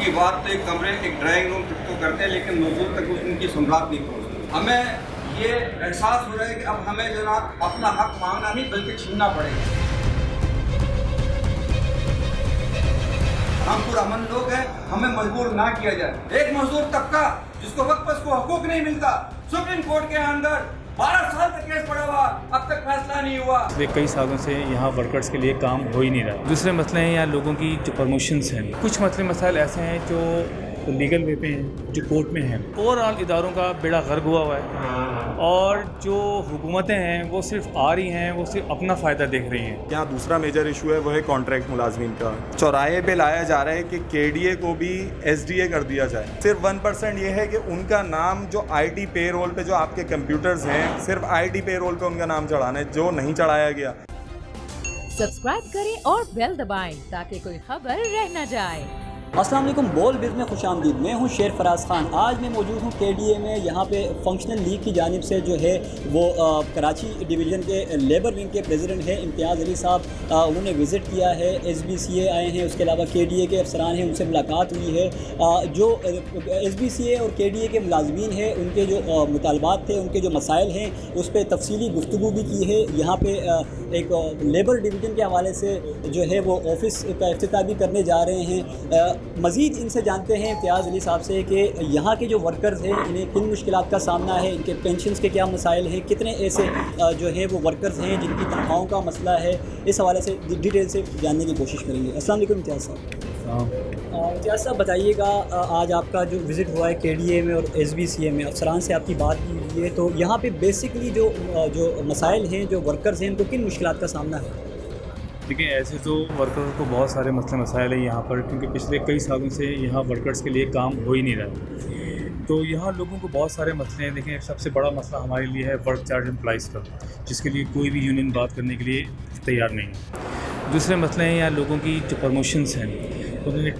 की बात तो एक कमरे एक ड्राइंग रूम तक तो करते हैं, लेकिन मजदूर तक उनकी सम्राट नहीं पहुँचती। हमें ये एहसास हो रहा है कि अब हमें जो ना अपना हक मांगना नहीं बल्कि छीनना पड़ेगा। हम पुरअमन लोग हैं, हमें मजबूर ना किया जाए। एक मजदूर तबका जिसको वक्त को हकूक नहीं मिलता, सुप्रीम कोर्ट के अंदर 12 साल तक केस पड़ा हुआ, अब तक फैसला नहीं हुआ। पिछले कई सालों से यहाँ वर्कर्स के लिए काम हो ही नहीं रहा। दूसरे मसले हैं यहाँ लोगों की जो प्रमोशंस हैं। कुछ मसाइल ऐसे हैं जो लीगल वे पे हैं, जो कोर्ट में हैं। ओवरऑल इदारों का बेड़ा गर्क हुआ है और जो हुकूमतें हैं वो सिर्फ आ रही हैं, वो सिर्फ अपना फ़ायदा देख रही हैं। यहाँ दूसरा मेजर इशू है वो है कॉन्ट्रैक्ट मुलाजमीन का। चौराहे पे लाया जा रहा है कि केडीए को भी एसडीए कर दिया जाए। सिर्फ 1% ये है कि उनका नाम जो आईटी पे रोल पे जो आपके कंप्यूटर्स हैं, सिर्फ आईटी पे रोल पे उनका नाम चढ़ाना है, जो नहीं चढ़ाया गया। सब्सक्राइब करें और बेल दबाएं ताकि कोई खबर रह न जाए। अस्सलाम वालेकुम, बोल बिज़ में खुशामदीद। मैं हूं शेर फराज खान। आज मैं मौजूद हूं केडीए में। यहां पे फंक्शनल लीग की जानिब से जो है वो कराची डिवीज़न के लेबर विंग के प्रेसिडेंट हैं इम्तियाज़ अली साहब, उन्होंने विज़िट किया है। एसबीसीए आए हैं, उसके अलावा केडीए के अफसरान हैं, उनसे मुलाकात हुई है। जो एसबीसीए और केडीए के मुलाजमीन हैं उनके जो मुतालबात थे, उनके जो मसाइल हैं उस पर तफसीली गुफ्तगू भी की है। यहाँ पर एक लेबर डिवीज़न के हवाले से जो है वो ऑफिस का इफ्तिताह भी करने जा रहे हैं। मज़ीद इनसे जानते हैं इम्तियाज़ अली साहब से कि यहाँ के जो वर्कर्स हैं इन्हें किन मुश्किलात का सामना है, इनके पेंशन्स के क्या मसाइल हैं, कितने ऐसे जो है वो वर्कर्स हैं जिनकी तनख्वाहों का मसला है। इस हवाले से डिटेल से जानने की कोशिश करेंगे। अस्सलाम वालेकुम इम्तियाज़ साहब। इम्तियाज़ साहब बताइएगा, आज आपका जो विज़िट हुआ है केडीए में और एसबीसीए में, अफसरान से आपकी बात की हुई है, तो यहाँ पर बेसिकली जो मसाइल हैं, जो वर्कर्स हैं, उनको किन मुश्किलात का सामना है? देखिए, ऐसे तो वर्कर्स को बहुत सारे मसाइल हैं यहाँ पर, क्योंकि पिछले कई सालों से यहाँ वर्कर्स के लिए काम हो ही नहीं रहा। तो यहाँ लोगों को बहुत सारे मसले हैं। देखें, सबसे बड़ा मसला हमारे लिए है वर्क चार्ज एम्प्लॉइज़ का, जिसके लिए कोई भी यूनियन बात करने के लिए तैयार नहीं है। दूसरे मसले हैं यहाँ लोगों की जो प्रमोशंस हैं, उन्होंने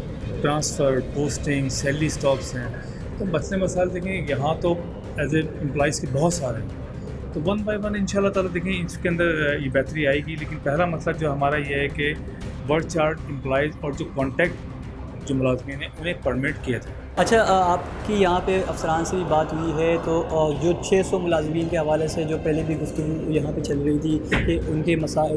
ट्रांसफ़र, पोस्टिंग, सैलरी स्टॉप्स हैं। तो मसाइल देखें यहाँ तो एज ए एम्प्लॉइज़ के बहुत सारे हैं। तो वन बाय वन इंशाल्लाह ताला देखें इसके अंदर ये बेहतरी आएगी। लेकिन पहला मसला जो हमारा ये है कि वर्क चार्ट एम्प्लॉइज़ और जो कॉन्ट्रैक्ट जो मुलाज़मीन हैं उन्हें परमिट किया जाए। अच्छा, आपकी यहाँ पे अफसरान से भी बात हुई है, तो जो 600 मुलाजमीन के हवाले से जो पहले भी गुफ्तगू यहाँ पे चल रही थी कि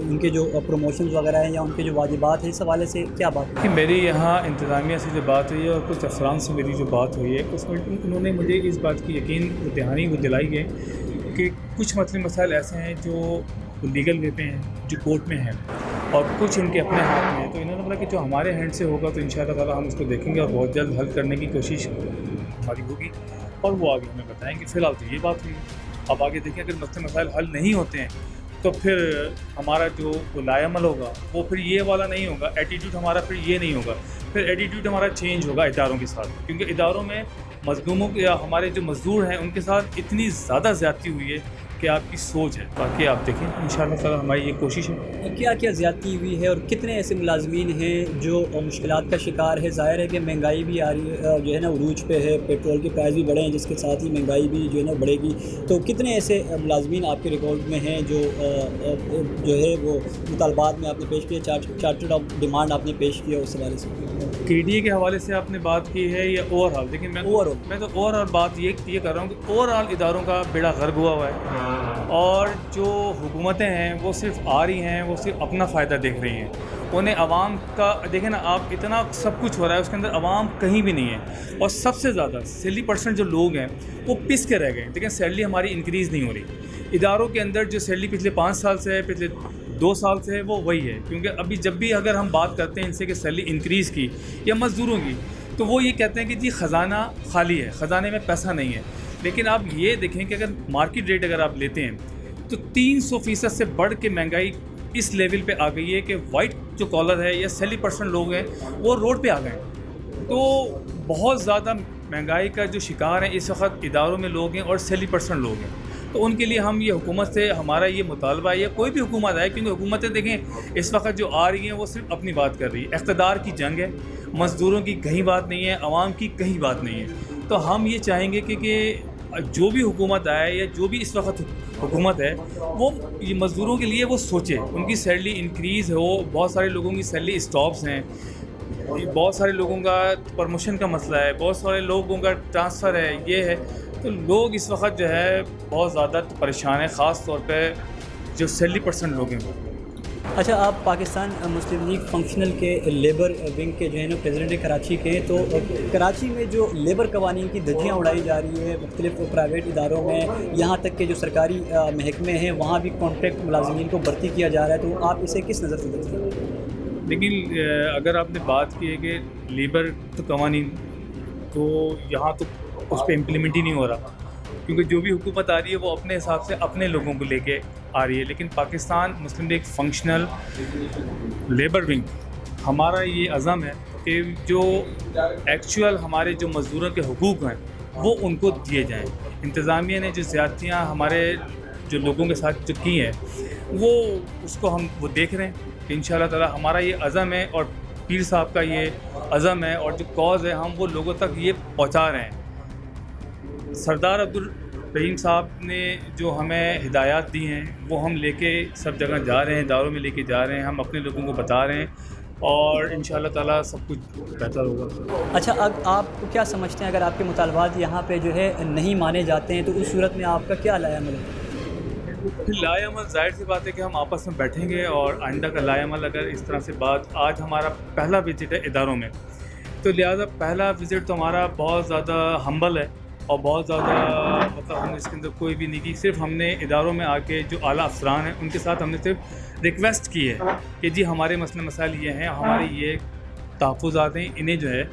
उनके जो प्रमोशन वगैरह हैं या उनके जो वाजिबात हैं, इस हवाले से क्या बात कि मेरी यहाँ इंतज़ामिया से जो बात हुई है और कुछ अफसरान से मेरी जो बात हुई है उसमें उन्होंने मुझे इस बात की यकीन दहानी वो दिलाई है कि कुछ मसाइल ऐसे हैं जो लीगल वे पे हैं, जो कोर्ट में हैं, और कुछ इनके अपने हाथ में है। तो इन्होंने बोला कि जो हमारे हैंड से होगा तो इंशाअल्लाह ताला हम उसको देखेंगे और बहुत जल्द हल करने की कोशिश हमारी होगी और वो आगे हमें बताएंगे। फ़िलहाल तो ये बात हुई। अब आगे देखिए, अगर मसाइल हल नहीं होते हैं तो फिर हमारा जो लायामल होगा वो फिर ये वाला नहीं होगा, एटीट्यूड हमारा फिर ये नहीं होगा, फिर एटीट्यूड हमारा चेंज होगा इदारों के साथ। क्योंकि इदारों में मज़लूमों के या हमारे जो मज़दूर हैं उनके साथ इतनी ज़्यादा ज़्यादती हुई है कि आपकी सोच है। बाकी आप देखें, इंशाअल्लाह ताला हमारी ये कोशिश है। क्या क्या ज़्यादती हुई है और कितने ऐसे मुलाजमीन हैं जो मुश्किलात का शिकार है? ज़ाहिर है कि महंगाई भी आ रही है, जो है ना उरूज पे है, पेट्रोल के प्राइस भी बढ़े हैं, जिसके साथ ही महंगाई भी जो है ना बढ़ेगी। तो कितने ऐसे मुलाजमीन आपके रिकॉर्ड में हैं जो है वो मुतालबात में आपने पेश किए, चार्टर्ड ऑफ डिमांड आपने पेश किया, उस हवाले से? केडीए के हवाले से आपने बात की है या ओवरऑल? देखिए, मैं तो ओवरऑल बात ये कर रहा हूँ कि ओवरऑल इदारों का बेड़ा गर्क हुआ है और जो हुकूमतें हैं वो सिर्फ आ रही हैं, वो सिर्फ अपना फ़ायदा देख रही हैं। उन्हें आवाम का देखें ना, आप इतना सब कुछ हो रहा है उसके अंदर आवाम कहीं भी नहीं है। और सबसे ज़्यादा 70% जो लोग हैं वो पिस के रह गए। देखिए, सैलरी हमारी इंक्रीज़ नहीं हो रही। इदारों के अंदर जो सैलरी पिछले 5 साल से है, पिछले 2 साल से है, वो वही है। क्योंकि अभी जब भी अगर हम बात करते हैं इनसे कि सैलरी इंक्रीज़ की या मज़दूरों की, तो वो ये कहते हैं कि जी ख़जाना खाली है, ख़जाने में पैसा नहीं है। लेकिन आप ये देखें कि अगर मार्केट रेट अगर आप लेते हैं तो 300% से बढ़ के महंगाई इस लेवल पे आ गई है कि वाइट जो कॉलर है या 70% लोग हैं वो रोड पे आ गए। तो बहुत ज़्यादा महंगाई का जो शिकार है इस वक्त इदारों में लोग हैं और 70% लोग हैं। तो उनके लिए हम ये हुकूमत से हमारा ये मुतालबा है, या कोई भी हुकूमत आए, क्योंकि हुकूमतें देखें इस वक्त जो आ रही हैं वो सिर्फ अपनी बात कर रही है। इक़्तिदार की जंग है, मज़दूरों की कहीं बात नहीं है, आवाम की कहीं बात नहीं है। तो हम ये चाहेंगे कि जो भी हुकूमत आए या जो भी इस वक्त हुकूमत है वो ये मज़दूरों के लिए वो सोचे, उनकी सैलरी इंक्रीज़ हो। बहुत सारे लोगों की सैलरी स्टॉप्स हैं, बहुत सारे लोगों का प्रमोशन का मसला है, बहुत सारे लोगों का ट्रांसफ़र है, ये है, तो लोग इस वक्त जो है बहुत ज़्यादा परेशान हैं, ख़ास तौर पे जो सैलरी पर्सन लोग हैं। अच्छा, आप पाकिस्तान मुस्लिम लीग फंक्शनल के लेबर विंग के जो है ना प्रेसिडेंट कराची के, तो कराची में जो लेबर कवानीन की धज्जियाँ उड़ाई जा रही है मुख्तलिफ प्राइवेट इदारों में, यहाँ तक के जो सरकारी महकमे हैं वहाँ भी कॉन्ट्रैक्ट मुलाजमीन को भर्ती किया जा रहा है, तो आप इसे किस नज़र से देखते हैं? लेकिन अगर आपने बात की है कि लेबर तो कवानीन, तो यहाँ तो उस पर इम्प्लीमेंट ही नहीं हो रहा, क्योंकि जो भी हुकूमत आ रही है वो अपने हिसाब से अपने लोगों को लेके आ रही है। लेकिन पाकिस्तान मुस्लिम लीग फंक्शनल लेबर विंग, हमारा ये अज़म है कि जो एक्चुअल हमारे जो मज़दूरों के हुकूक हैं वो उनको दिए जाएँ। इंतज़ामिया ने जो ज़्यादतियाँ हमारे जो लोगों के साथ जो की हैं वो उसको हम वो देख रहे हैं कि इंशाअल्लाह ताला हमारा ये अज़म है और पीर साहब का ये अज़म है और जो कॉज़ है हम वो लोगों तक ये पहुँचा रहे हैं। सरदार अब्दुल रहीम साहब ने जो हमें हिदायत दी हैं वो हम लेके सब जगह जा रहे हैं, इदारों में लेके जा रहे हैं, हम अपने लोगों को बता रहे हैं और इंशाअल्लाह ताला सब कुछ बेहतर होगा। अच्छा, अब आप क्या समझते हैं अगर आपके मुतालबात यहाँ पे जो है नहीं माने जाते हैं तो उस सूरत में आपका क्या लाएअमल है? फिर लाएअमल ज़ाहिर सी बात है कि हम आपस में बैठेंगे और आइंदा का लाएअमल अगर इस तरह से बात, आज हमारा पहला विज़िट है इदारों में, तो लिहाजा पहला विज़िट तो हमारा बहुत ज़्यादा हम्बल है और बहुत ज़्यादा मतलब हमने इसके अंदर कोई भी नहीं की, सिर्फ हमने इदारों में आके जो आला अफसरान हैं उनके साथ हमने सिर्फ रिक्वेस्ट की है कि जी हमारे मसले मसाइल ये हैं, हमारे ये तहफ़्फ़ुज़ात हैं, इन्हें जो है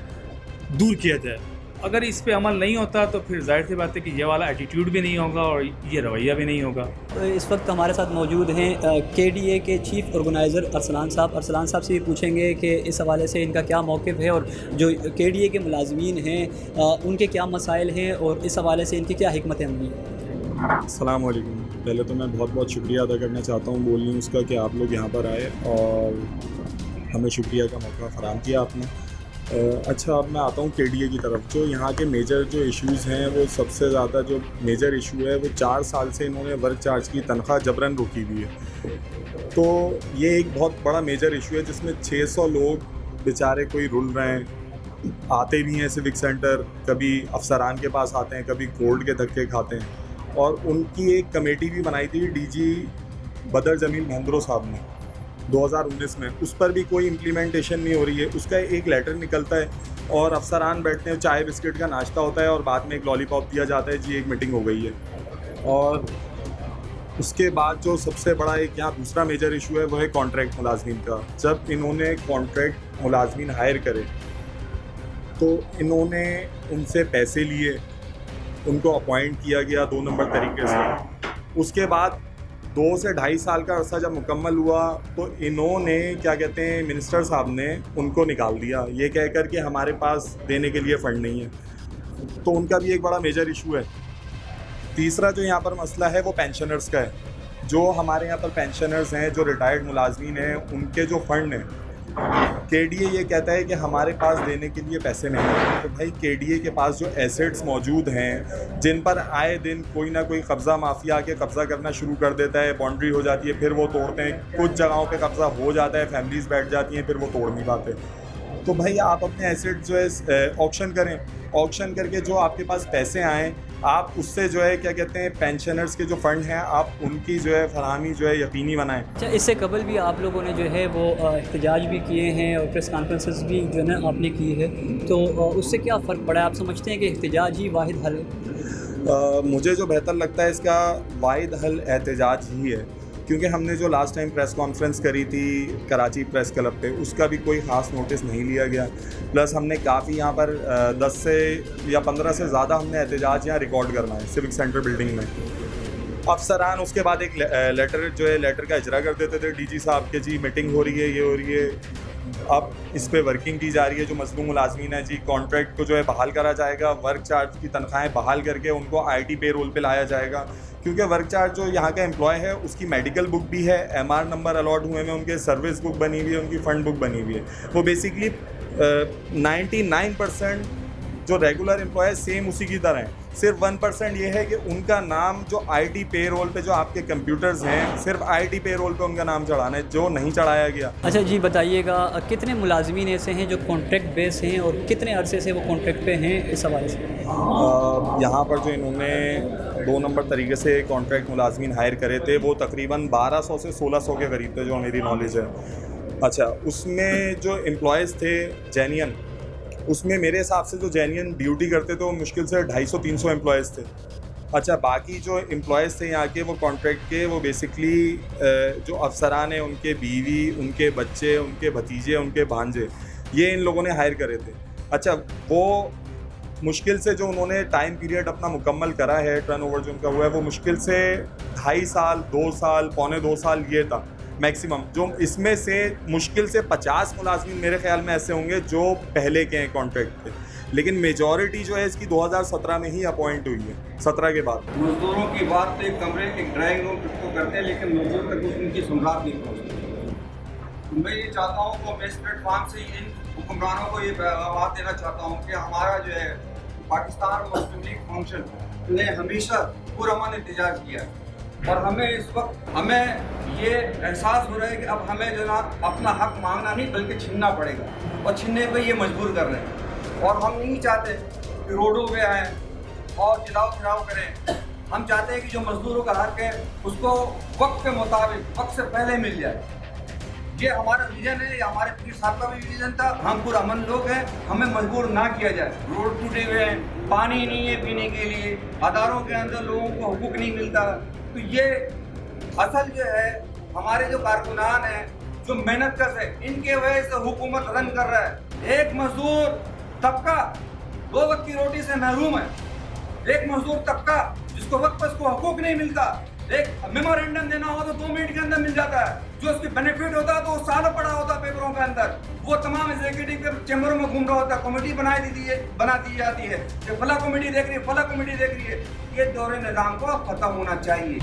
दूर किया जाए। अगर इस पे अमल नहीं होता तो फिर ज़ाहिर सी बात है कि ये वाला एटीट्यूड भी नहीं होगा और ये रवैया भी नहीं होगा। तो इस वक्त हमारे साथ मौजूद हैं KDA के चीफ़ ऑर्गेनाइज़र अरसलान साहब। अरसलान साहब से भी पूछेंगे कि इस हवाले से इनका क्या मौक़िफ़ है और जो KDA के मुलाज़मीन हैं उनके क्या मसाइल हैं और इस हवाले से इनकी क्या हिकमत अमली है। अस्सलाम वालेकुम। पहले तो मैं बहुत बहुत शुक्रिया अदा करना चाहता हूँ बोल न्यूज़ का कि आप लोग यहाँ पर आए और हमें शुक्रिया का मौका फ़राहम किया आपने। अच्छा, अब मैं आता हूँ KDA की तरफ। जो यहाँ के मेजर जो इश्यूज़ हैं वो सबसे ज़्यादा जो मेजर इशू है वो 4 साल से इन्होंने वर्क चार्ज की तनख्वाह जबरन रोकी हुई है। तो ये एक बहुत बड़ा मेजर इशू है जिसमें 600 लोग बेचारे कोई रुल रहे हैं, आते भी हैं सिविक सेंटर, कभी अफसरान के पास आते हैं, कभी कोर्ट के धक्के खाते हैं। और उनकी एक कमेटी भी बनाई थी DG बदर जमील महेंद्रो साहब ने 2019 में, उस पर भी कोई इम्प्लीमेंटेशन नहीं हो रही है। उसका एक लेटर निकलता है और अफसरान बैठते हैं, चाय बिस्किट का नाश्ता होता है और बाद में एक लॉलीपॉप दिया जाता है, जी एक मीटिंग हो गई है। और उसके बाद जो सबसे बड़ा एक यहाँ दूसरा मेजर इशू है वो है कॉन्ट्रैक्ट मुलाजमीन का। जब इन्होंने कॉन्ट्रैक्ट मुलाजमीन हायर करे तो इन्होंने उनसे पैसे लिए, उनको अपॉइंट किया गया 2 नंबर तरीके से। उसके बाद 2 से 2.5 साल का अरसा जब मुकम्मल हुआ तो इन्होंने क्या कहते हैं मिनिस्टर साहब ने उनको निकाल दिया ये कहकर कि हमारे पास देने के लिए फ़ंड नहीं है। तो उनका भी एक बड़ा मेजर इशू है। तीसरा जो यहाँ पर मसला है वो पेंशनर्स का है। जो हमारे यहाँ पर पेंशनर्स हैं, जो रिटायर्ड मुलाजमीन हैं, उनके जो फ़ंड हैं, KDA ये कहता है कि हमारे पास देने के लिए पैसे नहीं हैं। तो भाई KDA के पास जो एसेट्स मौजूद हैं जिन पर आए दिन कोई ना कोई कब्ज़ा माफिया आके कब्ज़ा करना शुरू कर देता है, बाउंड्री हो जाती है, फिर वो तोड़ते हैं, कुछ जगहों पे कब्ज़ा हो जाता है, फैमिलीज़ बैठ जाती हैं, फिर वो तोड़ नहीं पाते। तो भाई आप अपने एसेट जो है ऑक्शन करें, ऑक्शन करके जो आपके पास पैसे आएँ आप उससे जो है क्या कहते हैं पेंशनर्स के जो फ़ंड हैं आप उनकी जो है फरहमी जो है यकीनी बनाएं। अच्छा, इससे कबल भी आप लोगों ने जो है वो एहतजाज भी किए हैं और प्रेस कॉन्फ्रेंसेस भी जो है ना आपने की है, तो उससे क्या फ़र्क पड़ा है? आप समझते हैं कि एहतजाज ही वाहिद हल है? मुझे जो बेहतर लगता है इसका वाहिद हल एहतजाज ही है, क्योंकि हमने जो लास्ट टाइम प्रेस कॉन्फ्रेंस करी थी कराची प्रेस क्लब पे उसका भी कोई ख़ास नोटिस नहीं लिया गया। प्लस हमने काफ़ी यहाँ पर 10 से या 15 से ज़्यादा हमने एहतजाज यहाँ रिकॉर्ड करना है सिविक सेंटर बिल्डिंग में। अफसरान उसके बाद एक लेटर जो है लेटर का इजरा कर देते थे DG साहब के, जी मीटिंग हो रही है, ये हो रही है, अब इस पे वर्किंग की जा रही है। जो मजलूम मुलाजमीन है जी कॉन्ट्रैक्ट को जो है बहाल करा जाएगा, वर्क चार्ज की तनख्वाहें बहाल करके उनको IT पे रोल पे लाया जाएगा, क्योंकि वर्क चार्ज जो यहाँ का एम्प्लॉय है उसकी मेडिकल बुक भी है, MR नंबर अलॉट हुए हैं, उनके सर्विस बुक बनी हुई है, उनकी फ़ंड बुक बनी हुई है। वो बेसिकली 99% जो रेगुलर एम्प्लॉय सेम उसी की तरह है। सिर्फ 1% ये है कि उनका नाम जो आईटी पे रोल पे जो आपके कंप्यूटर्स हैं, सिर्फ आईटी पे रोल पे उनका नाम चढ़ाना है, जो नहीं चढ़ाया गया। अच्छा जी, बताइएगा कितने मुलाजमीन ऐसे हैं जो कॉन्ट्रैक्ट बेस हैं और कितने अरसे से वो कॉन्ट्रैक्ट पे हैं, इस हवाले से? यहाँ पर जो इन्होंने 2 नंबर तरीके से कॉन्ट्रैक्ट मुलाजमीन हायर करे थे वो तकरीबन 1200 से 1600 के करीब थे, जो मेरी नॉलेज है। अच्छा, उसमें जो एम्प्लॉयज़ थे जेन्युइन, उसमें मेरे हिसाब से जो जेन्युइन ड्यूटी करते थे वो मुश्किल से 250-300 एम्प्लॉयज़ थे। अच्छा, बाकी जो एम्प्लॉयज़ थे यहाँ के वो कॉन्ट्रैक्ट के, वो बेसिकली जो अफसरान हैं उनके बीवी, उनके बच्चे, उनके भतीजे, उनके भांजे, ये इन लोगों ने हायर करे थे। अच्छा, वो मुश्किल से जो उन्होंने टाइम पीरियड अपना मुकम्मल करा है, टर्नओवर जो उनका हुआ है वो मुश्किल से 2.5 साल, 2 साल, पौने 2 साल ये था मैक्सिमम। जो इसमें से मुश्किल से 50 मुलाजमीन मेरे ख्याल में ऐसे होंगे जो पहले के हैं कॉन्ट्रैक्ट पे, लेकिन मेजॉरिटी जो है इसकी 2017 में ही अपॉइंट हुई है, 17 के बाद। मजदूरों की बात तो एक कमरे, एक ड्राइंग रूम को करते हैं, लेकिन मजदूर तक उनकी सुनवाई नहीं पहुँचती। मैं ये चाहता हूँ कि मैं इस प्लेटफॉर्म से इन हुक्मरानों को ये बात देना चाहता हूँ कि हमारा जो है पाकिस्तान मुस्लिम लीग फंक्शन ने हमेशा पुरअमन एहतजाज किया और हमें इस वक्त ये एहसास हो रहा है कि अब हमें जो ना अपना हक मांगना नहीं बल्कि छीनना पड़ेगा, और छीनने पे ये मजबूर कर रहे हैं। और हम नहीं चाहते कि रोडों पे आएँ और जिलाओ फिराव करें। हम चाहते हैं कि जो मजदूरों का हक है उसको वक्त के मुताबिक, वक्त से पहले मिल जाए। ये हमारा विजन है, ये हमारे पीर साहब का भी विजन था। हम पुरअमन लोग हैं, हमें मजबूर ना किया जाए। रोड टूटे हुए हैं, पानी नहीं है पीने के लिए, अदारों के अंदर लोगों को हुकूक नहीं मिलता। तो ये असल जो है हमारे जो कारकुनान हैं, जो मेहनत कर रहे हैं, इनके वजह से हुकूमत रन कर रहा है। एक मजदूर तबका 2 वक्त की रोटी से महरूम है। एक मजदूर तबका जिसको वक्त पर उसको हुकूक नहीं मिलता। एक मेमोरेंडम देना हो तो 2 मिनट के अंदर मिल जाता है, जो उसकी बेनिफिट होता है तो वो सालों पड़ा होता है पेपरों के अंदर। वो तमाम एग्जीक्यूटिव के चैम्बरों में घूम रहा होता है, कमेटी बना दी जाती है कि फला कमेटी देख रही है, फला कमेटी देख रही है। ये दौरे निज़ाम को अब खत्म होना चाहिए।